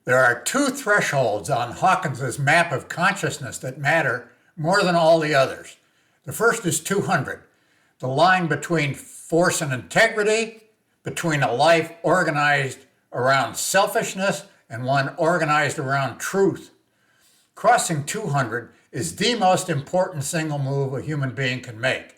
There are two thresholds on Hawkins's map of consciousness that matter more than all the others. The first is 200, the line between force and integrity, between a life organized around selfishness and one organized around truth. Crossing 200 is the most important single move a human being can make.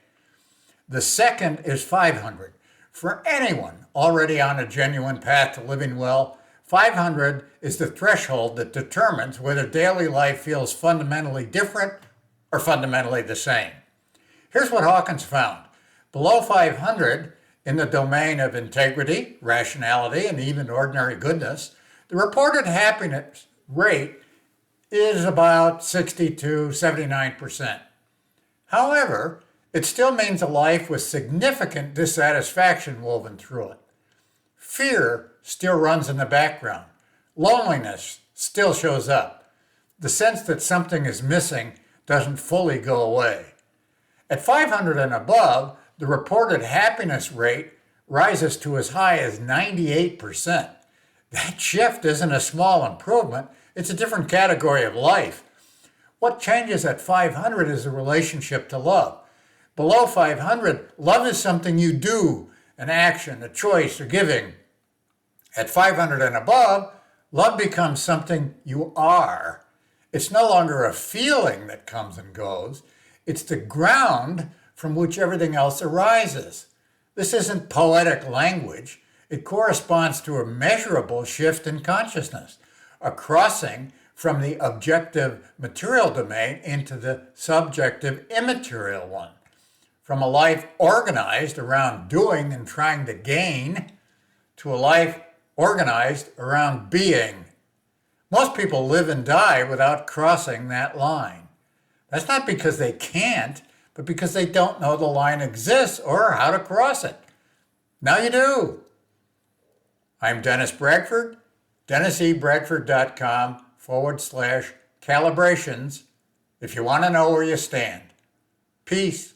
The second is 500. For anyone already on a genuine path to living well, 500 is the threshold that determines whether daily life feels fundamentally different or fundamentally the same. Here's what Hawkins found. Below 500, in the domain of integrity, rationality, and even ordinary goodness, the reported happiness rate is about 60 to 79%. However, it still means a life with significant dissatisfaction woven through it. Fear still runs in the background. Loneliness still shows up. The sense that something is missing doesn't fully go away. At 500 and above, the reported happiness rate rises to as high as 98%. That shift isn't a small improvement, it's a different category of life. What changes at 500 is the relationship to love. Below 500, love is something you do, an action, a choice, or giving. At 500 and above, love becomes something you are. It's no longer a feeling that comes and goes. It's the ground from which everything else arises. This isn't poetic language. It corresponds to a measurable shift in consciousness, a crossing from the objective material domain into the subjective immaterial one, from a life organized around doing and trying to gain to a life organized around being. Most people live and die without crossing that line. That's not because they can't, but because they don't know the line exists or how to cross it. Now you do. I'm Dennis Bradford, DennisEBradford.com/calibrations if you want to know where you stand. Peace.